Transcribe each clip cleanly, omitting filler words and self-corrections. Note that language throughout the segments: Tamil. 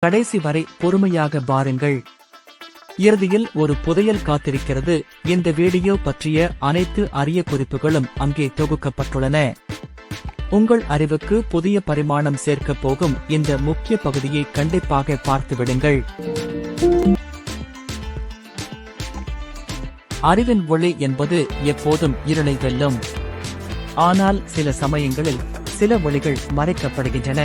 கடைசி வரை பொறுமையாக பாருங்கள். இறுதியில் ஒரு புதையல் காத்திருக்கிறது. இந்த வீடியோ பற்றிய அனைத்து அரிய குறிப்புகளும் அங்கே தொகுக்கப்பட்டுள்ளன. உங்கள் அறிவுக்கு புதிய பரிமாணம் சேர்க்கப் போகும் இந்த முக்கிய பகுதியை கண்டிப்பாக பார்த்துவிடுங்கள். அறிவின் ஒளி என்பது எப்போதும் இருளை வெல்லும். ஆனால் சில சமயங்களில் சில ஒளிகள் மறைக்கப்படுகின்றன.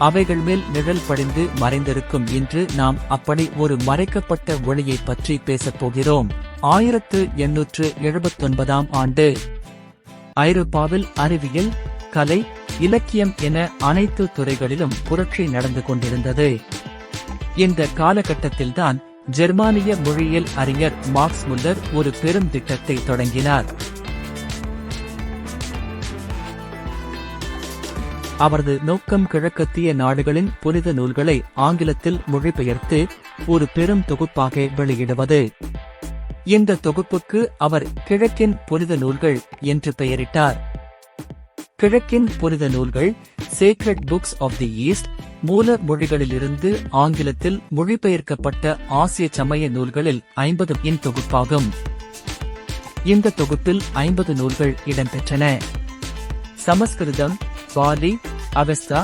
அவைகள் மேல் நிழல் படிந்து மறைந்திருக்கும். இன்று நாம் அப்படி ஒரு மறைக்கப்பட்ட ஒளியை பற்றி பேசப் போகிறோம். 1879ஆம் ஆண்டு ஐரோப்பாவில் அறிவியல், கலை, இலக்கியம் என அனைத்து துறைகளிலும் புரட்சி நடந்து கொண்டிருந்தது. இந்த காலகட்டத்தில்தான் ஜெர்மானிய மொழியியல் அறிஞர் மார்க்ஸ் முல்லர் ஒரு பெரும் திட்டத்தை தொடங்கினார். அவரது நோக்கம் கிழக்கத்திய நாடுகளின் புனித நூல்களை ஆங்கிலத்தில் மொழிபெயர்த்து ஒரு பெரும் தொகுப்பாக வெளியிடுவது. இந்த தொகுப்புக்கு அவர் கிழக்கின் புனித நூல்கள் என்று பெயரிட்டார். கிழக்கின் புனித நூல்கள், sacred books of the East, மூல மொழிகளிலிருந்து ஆங்கிலத்தில் மொழிபெயர்க்கப்பட்ட ஆசிய சமய நூல்களில் 50 இன் தொகுப்பாகும். இந்த தொகுப்பில் 50 நூல்கள் இடம்பெற்றன. சமஸ்கிருதம், பாலி, அவெஸ்தா,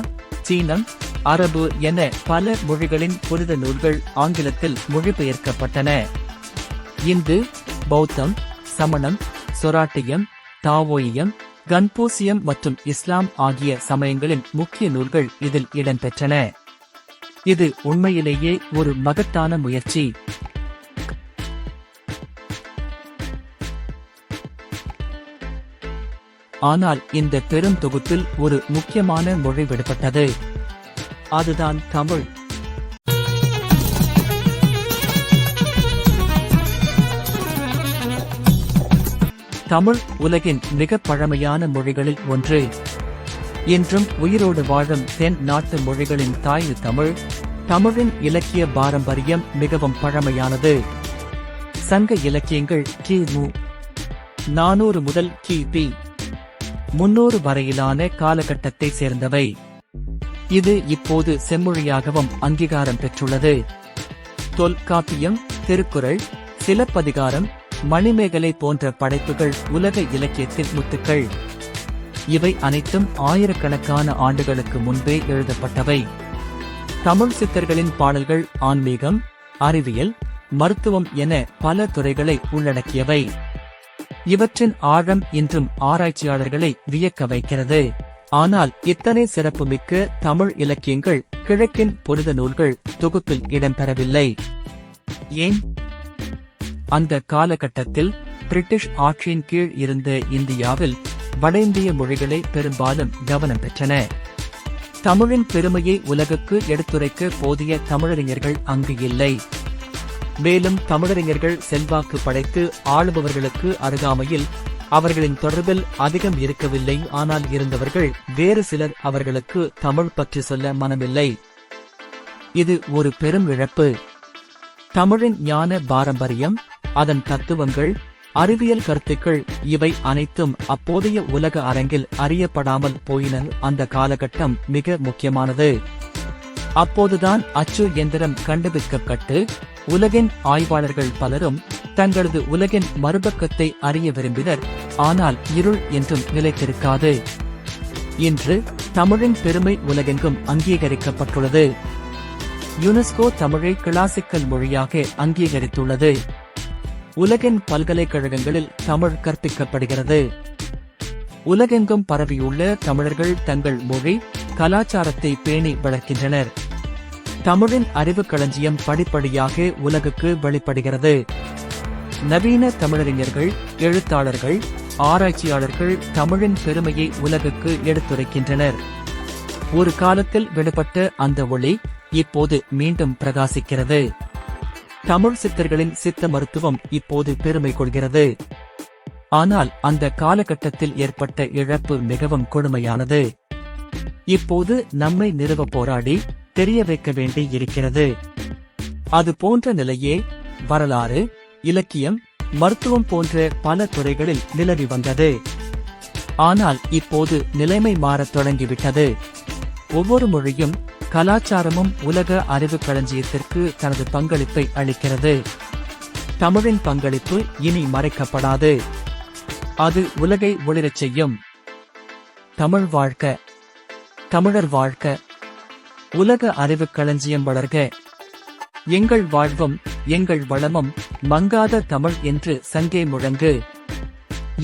சீனம், அரபு என பல மொழிகளின் புனித நூல்கள் ஆங்கிலத்தில் மொழிபெயர்க்கப்பட்டன. இந்து, பௌத்தம், சமணம், சொராட்டியம், தாவோயியம், கன்பூசியம் மற்றும் இஸ்லாம் ஆகிய சமயங்களின் முக்கிய நூல்கள் இதில் இடம்பெற்றன. இது உண்மையிலேயே ஒரு மகத்தான முயற்சி. ஆனால் இந்த பெரும் தொகுப்பில் ஒரு முக்கியமான மொழி விடுபட்டது. அதுதான் தமிழ். தமிழ் உலகின் மிக பழமையான மொழிகளில் ஒன்று. இன்றும் உயிரோடு வாழும் தென் நாட்டு மொழிகளின் தாய் தமிழ். தமிழின் இலக்கிய பாரம்பரியம் மிகவும் பழமையானது. சங்க இலக்கியங்கள் கிமு 400 முதல் கிபி 300 வரையிலான காலகட்டத்தை சேர்ந்தவை. இது இப்போது செம்மொழியாகவும் அங்கீகாரம் பெற்றுள்ளது. தொல்காப்பியம், திருக்குறள், சிலப்பதிகாரம், மணிமேகலை போன்ற படைப்புகள் உலக இலக்கியத்தின் முத்துக்கள். இவை அனைத்தும் ஆயிரக்கணக்கான ஆண்டுகளுக்கு முன்பே எழுதப்பட்டவை. தமிழ் சித்தர்களின் பாடல்கள் ஆன்மீகம், அறிவியல், மருத்துவம் என பல துறைகளை உள்ளடக்கியவை. இவற்றின் ஆழம் இன்றும் ஆராய்ச்சியாளர்களை வியக்க வைக்கிறது. ஆனால் இத்தனை சிறப்புமிக்க தமிழ் இலக்கியங்கள் கிழக்கின் புனித நூல்கள் தொகுப்பில் இடம்பெறவில்லை. ஏன்? அந்த காலகட்டத்தில் பிரிட்டிஷ் ஆட்சியின் கீழ் இருந்த இந்தியாவில் வட இந்திய மொழிகளை பெரும்பாலும் கவனம் பெற்றன. தமிழின் பெருமையை உலகுக்கு எடுத்துரைக்க போதிய தமிழறிஞர்கள் அங்கு இல்லை. மேலும் தமிழறிஞர்கள் செல்வாக்கு படைத்து ஆளுபவர்களுக்கு அருகாமையில் அவர்களின் தொடர்பில் அதிகம் இருக்கவில்லை. ஆனால் இருந்தவர்கள் வேறு சிலர் அவர்களுக்கு தமிழ் பற்றி சொல்ல மனமில்லை. இது ஒரு பெரும் இழப்பு. தமிழின் ஞான பாரம்பரியம், அதன் தத்துவங்கள், அறிவியல் கருத்துக்கள் இவை அனைத்தும் அப்போதைய உலக அரங்கில் அறியப்படாமல் போயின. அந்த காலகட்டம் மிக முக்கியமானது. அப்போதுதான் அச்சு எந்திரம் கண்டுபிடிக்கப்பட்டு உலகின் ஆய்வாளர்கள் பலரும் தங்களது உலகின் மறுபக்கத்தை அறிய விரும்பினர். ஆனால் இருள் என்றும் நிலைத்திருக்காது. இன்று தமிழின் பெருமை உலகெங்கும் அங்கீகரிக்கப்பட்டுள்ளது. யுனெஸ்கோ தமிழை கிளாசிக்கல் மொழியாக அங்கீகரித்துள்ளது. உலகின் பல்கலைக்கழகங்களில் தமிழ் கற்பிக்கப்படுகிறது. உலகெங்கும் பரவியுள்ள தமிழர்கள் தங்கள் மொழி, கலாச்சாரத்தை பேணி வளர்க்கின்றனர். தமிழின் அறிவு களஞ்சியம் படிப்படியாக உலகுக்கு வெளிப்படுகிறது. நவீன தமிழறிஞர்கள், எழுத்தாளர்கள், ஆராய்ச்சியாளர்கள் தமிழின் பெருமையை உலகுக்கு எடுத்துரைக்கின்றனர். ஒரு காலத்தில் விடுபட்ட அந்த ஒளி இப்போது மீண்டும் பிரகாசிக்கிறது. தமிழ் சித்தர்களின் சித்த மருத்துவம் இப்போது பெருமை கொள்கிறது. ஆனால் அந்த காலகட்டத்தில் ஏற்பட்ட இழப்பு மிகவும் கொடுமையானது. இப்போது நம்மை நிறுவ போராடி தெரிய வைக்க வேண்டி இருக்கிறது. அது போன்ற நிலையே வரலாறு, இலக்கியம், மருத்துவம் போன்ற பல துறைகளில் நிலவி வந்தது. ஆனால் இப்போது நிலைமை மாறத் தொடங்கிவிட்டது. ஒவ்வொரு மொழியும் கலாச்சாரமும் உலக அறிவுக் களஞ்சியத்திற்கு தனது பங்களிப்பை அளிக்கிறது. தமிழின் பங்களிப்பு இனி மறைக்கப்படாது. அது உலகை ஒளிரச் செய்யும். தமிழ் வாழ்க, தமிழர் வாழ்க, உலக அறிவுக் களஞ்சியம் வளர்க. எங்கள் வாழ்வும் எங்கள் வளமும் மங்காத தமிழ் என்று சங்கே முழங்கு.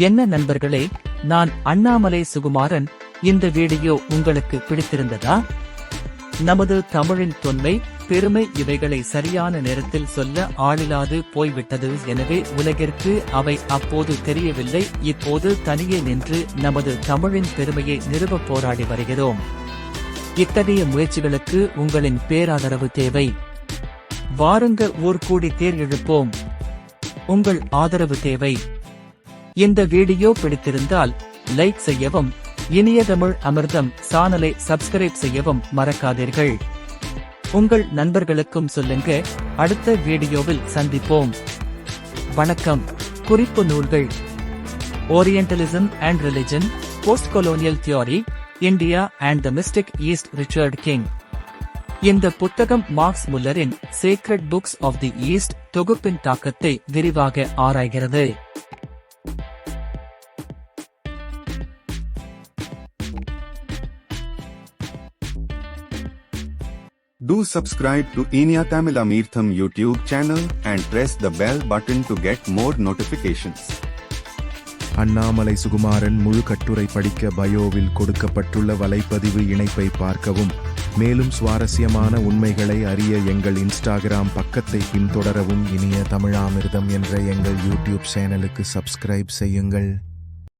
என்ன நண்பர்களே, நான் அண்ணாமலை சுகுமாரன். இந்த வீடியோ உங்களுக்கு பிடித்திருந்ததா? நமது தமிழின் தொன்மை, பெருமை இவைகளை சரியான நேரத்தில் சொல்ல ஆளில்லாது போய்விட்டது. எனவே உலகிற்கு அவை அப்போது தெரியவில்லை. இப்போது தனியே நின்று நமது தமிழின் பெருமையை நிறுவ போராடி வருகிறோம். இத்தகைய முயற்சிகளுக்கு உங்களின் பேராதரவு தேவை. வாருங்க ஊர் கூடி தேர் இழுப்போம். உங்கள் ஆதரவு தேவை. இந்த வீடியோ பிடித்திருந்தால் லைக் செய்யவும், இனிய தமிழ் அமிர்தம் சேனலை சப்ஸ்கிரைப் செய்யவும் மறக்காதீர்கள். உங்கள் நண்பர்களுக்கும் சொல்லுங்க. அடுத்த வீடியோவில் சந்திப்போம். வணக்கம். குறிப்பு நூல்கள்: orientalism and religion, post colonial theory, India and the mystic east, Richard King. இந்த புத்தகம் மார்க்ஸ் முல்லரின் sacred books of the east தொகுப்பின் தாக்கத்தை விரிவாக ஆராய்கிறது. Do subscribe to Enia Tamil Amirtham YouTube channel and press the bell button to get more notifications. Annamalai Sukumaran முழு கட்டுரை படிக்க பயோவில் கொடுக்கப்பட்டுள்ள வலைப்பதிவு இணைப்பை பார்க்கவும். மேலும் சுவாரஸ்யமான உண்மைகளை அறிய எங்கள் இன்ஸ்டாகிராம் பக்கத்தை பின்தொடரவும். இனிய தமிழாமிர்தம் என்ற எங்கள் யூடியூப் சேனலுக்கு சப்ஸ்கிரைப் செய்யுங்கள்.